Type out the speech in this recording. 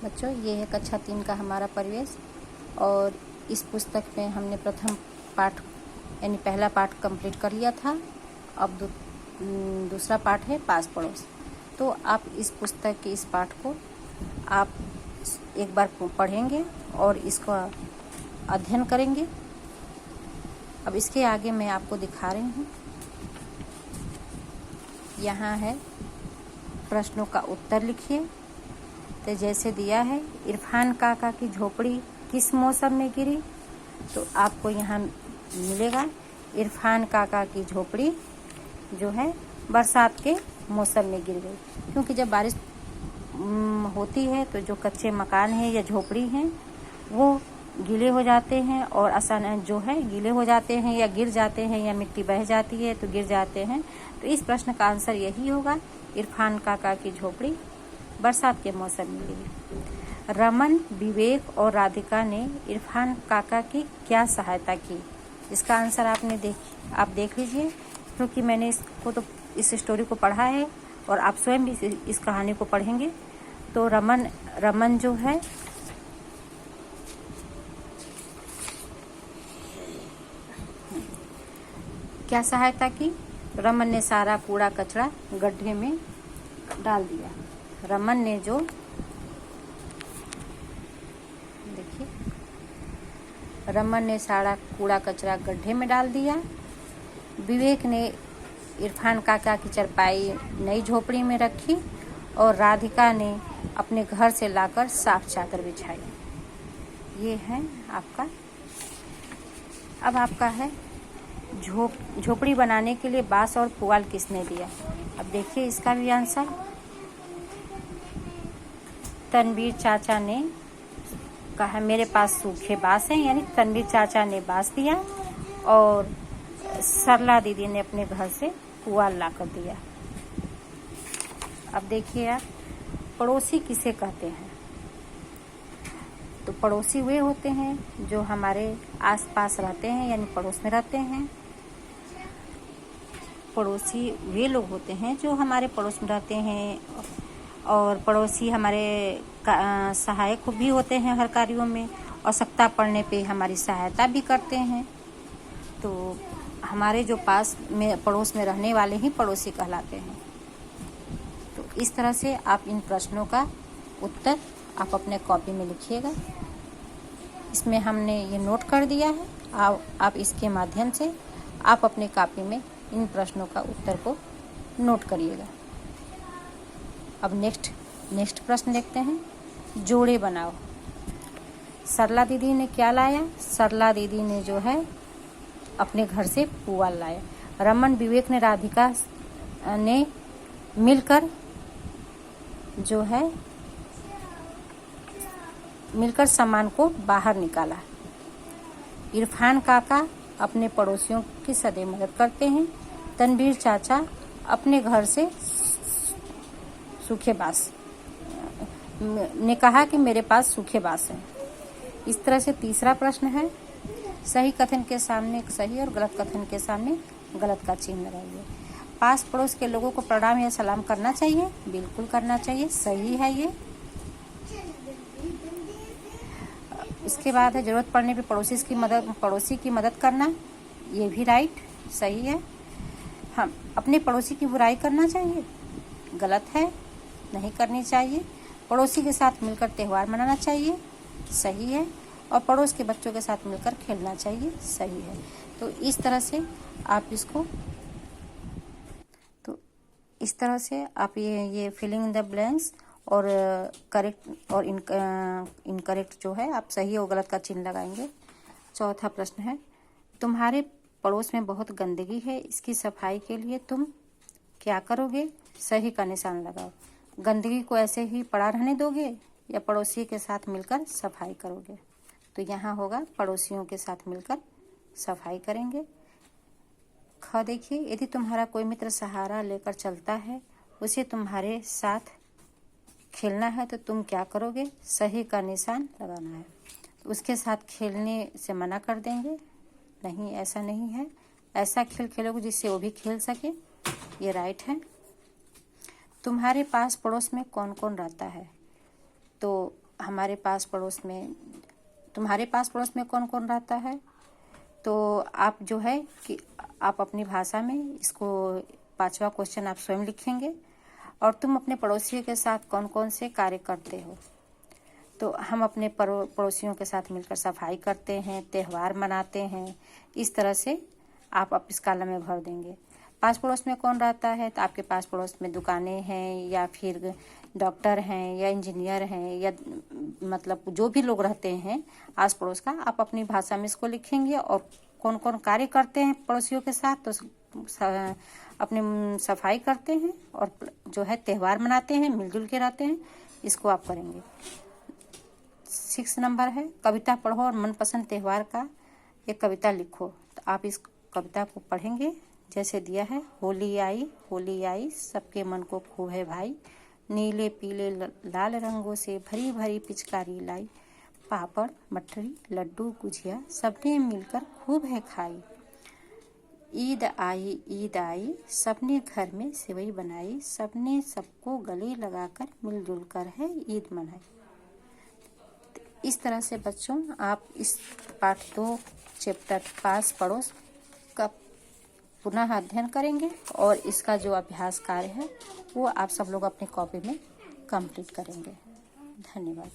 बच्चों, ये है कक्षा 3 का हमारा परिवेश और इस पुस्तक में हमने प्रथम पाठ यानी पहला पाठ कंप्लीट कर लिया था। अब दूसरा पाठ है पास पड़ोस। तो आप इस पुस्तक के इस पाठ को आप एक बार पढ़ेंगे और इसका अध्ययन करेंगे। अब इसके आगे मैं आपको दिखा रही हूँ। यहाँ है प्रश्नों का उत्तर लिखिए। तो जैसे दिया है, इरफान काका की झोपड़ी किस मौसम में गिरी, तो आपको यहाँ मिलेगा इरफान काका की झोपड़ी जो है बरसात के मौसम में गिर गई। क्योंकि जब बारिश होती है तो जो कच्चे मकान हैं या झोपड़ी हैं वो गीले हो जाते हैं और आसान जो है गीले हो जाते हैं या गिर जाते हैं या मिट्टी बह जाती है तो गिर जाते हैं। तो इस प्रश्न का आंसर यही होगा, इरफान काका की झोपड़ी बरसात के मौसम में गिरी। रमन, विवेक और राधिका ने इरफान काका की क्या सहायता की, इसका आंसर आप देख लीजिए। क्योंकि मैंने इस स्टोरी को पढ़ा है और आप स्वयं भी इस कहानी को पढ़ेंगे। तो रमन जो है क्या सहायता की, रमन ने सारा कूड़ा कचरा गड्ढे में डाल दिया। रमन ने जो देखिए, रमन ने सारा कूड़ा कचरा गड्ढे में डाल दिया। विवेक ने इरफान काका की चारपाई नई झोपड़ी में रखी और राधिका ने अपने घर से लाकर साफ चादर बिछाई। ये है आपका। अब आपका है झोपड़ी बनाने के लिए बांस और पुआल किसने दिया। अब देखिए इसका भी आंसर, तनवीर चाचा ने कहा मेरे पास सूखे बांस हैं, यानी तनवीर चाचा ने बांस दिया और सरला दीदी ने अपने घर से पुआल ला कर दिया। अब देखिए आप, पड़ोसी किसे कहते हैं। तो पड़ोसी वे होते हैं जो हमारे आसपास रहते हैं, यानी पड़ोस में रहते हैं। पड़ोसी वे लोग होते हैं जो हमारे पड़ोस में रहते हैं और पड़ोसी हमारे सहायक भी होते हैं हर कार्यों में, आवश्यकता पड़ने पे हमारी सहायता भी करते हैं। तो हमारे जो पास में पड़ोस में रहने वाले ही पड़ोसी कहलाते हैं। तो इस तरह से आप इन प्रश्नों का उत्तर आप अपने कॉपी में लिखिएगा। इसमें हमने ये नोट कर दिया है। आप इसके माध्यम से आप अपने कॉपी में इन प्रश्नों का उत्तर को नोट करिएगा। अब नेक्स्ट प्रश्न देखते हैं। जोड़े बनाओ। सरला दीदी ने क्या लाया, सरला दीदी ने जो है अपने घर से पुआल लाया। रमन, विवेक ने राधिका ने मिलकर सामान को बाहर निकाला। इरफान काका अपने पड़ोसियों की सदैव मदद करते हैं। तनवीर चाचा अपने घर से सूखे बांस ने कहा कि मेरे पास सूखे बांस हैं। इस तरह से तीसरा प्रश्न है, सही कथन के सामने सही और गलत कथन के सामने गलत का चिन्ह लगाइए। पास पड़ोस के लोगों को प्रणाम या सलाम करना चाहिए, बिल्कुल करना चाहिए, सही है ये। इसके बाद है जरूरत पड़ने पर पड़ोसी की मदद करना, ये भी राइट सही है। हम अपने पड़ोसी की बुराई करना चाहिए, गलत है, नहीं करनी चाहिए। पड़ोसी के साथ मिलकर त्यौहार मनाना चाहिए, सही है। और पड़ोस के बच्चों के साथ मिलकर खेलना चाहिए, सही है। तो इस तरह से आप ये फिलिंग इन द ब्लैंक्स और करेक्ट और इनकरेक्ट जो है आप सही और गलत का चिन्ह लगाएंगे। चौथा प्रश्न है, तुम्हारे पड़ोस में बहुत गंदगी है, इसकी सफाई के लिए तुम क्या करोगे, सही का निशान लगाओ। गंदगी को ऐसे ही पड़ा रहने दोगे या पड़ोसी के साथ मिलकर सफाई करोगे। तो यहाँ होगा पड़ोसियों के साथ मिलकर सफाई करेंगे। ख देखिए, यदि तुम्हारा कोई मित्र सहारा लेकर चलता है, उसे तुम्हारे साथ खेलना है तो तुम क्या करोगे, सही का निशान लगाना है। तो उसके साथ खेलने से मना कर देंगे, नहीं ऐसा नहीं है, ऐसा खेल खेलोगे जिससे वो भी खेल सके, ये राइट है। तुम्हारे पास पड़ोस में कौन कौन रहता है, तो हमारे पास पड़ोस में, तुम्हारे पास पड़ोस में कौन कौन रहता है, तो आप जो है कि आप अपनी भाषा में इसको 5वां क्वेश्चन आप स्वयं लिखेंगे। और तुम अपने पड़ोसियों के साथ कौन कौन से कार्य करते हो। तो हम अपने पड़ोसियों के साथ मिलकर सफाई करते हैं, त्यौहार मनाते हैं। इस तरह से आप इस कॉलम में भर देंगे। पास पड़ोस में कौन रहता है, तो आपके पास पड़ोस में दुकानें हैं या फिर डॉक्टर हैं या इंजीनियर हैं या मतलब जो भी लोग रहते हैं आस पड़ोस का, आप अपनी भाषा में इसको लिखेंगे। और कौन कौन कार्य करते हैं पड़ोसियों के साथ, तो अपने सफाई करते हैं और जो है त्यौहार मनाते हैं, मिलजुल के रहते हैं, इसको आप करेंगे। 6 नंबर है कविता पढ़ो और मनपसंद त्यौहार का एक कविता लिखो। तो आप इस कविता को पढ़ेंगे जैसे दिया है। होली आई सबके मन को खूब है भाई, नीले पीले लाल रंगों से भरी भरी पिचकारी लाई, पापड़ मठरी लड्डू गुजिया सबने मिलकर खूब है खाई। ईद आई सबने घर में सेवई बनाई, सबने सबको गले लगाकर मिलजुल कर है ईद मनाई। इस तरह से बच्चों आप इस पाठ 2 चैप्टर पास पड़ोस का पुनः अध्ययन करेंगे और इसका जो अभ्यास कार्य है वो आप सब लोग अपनी कॉपी में कंप्लीट करेंगे। धन्यवाद।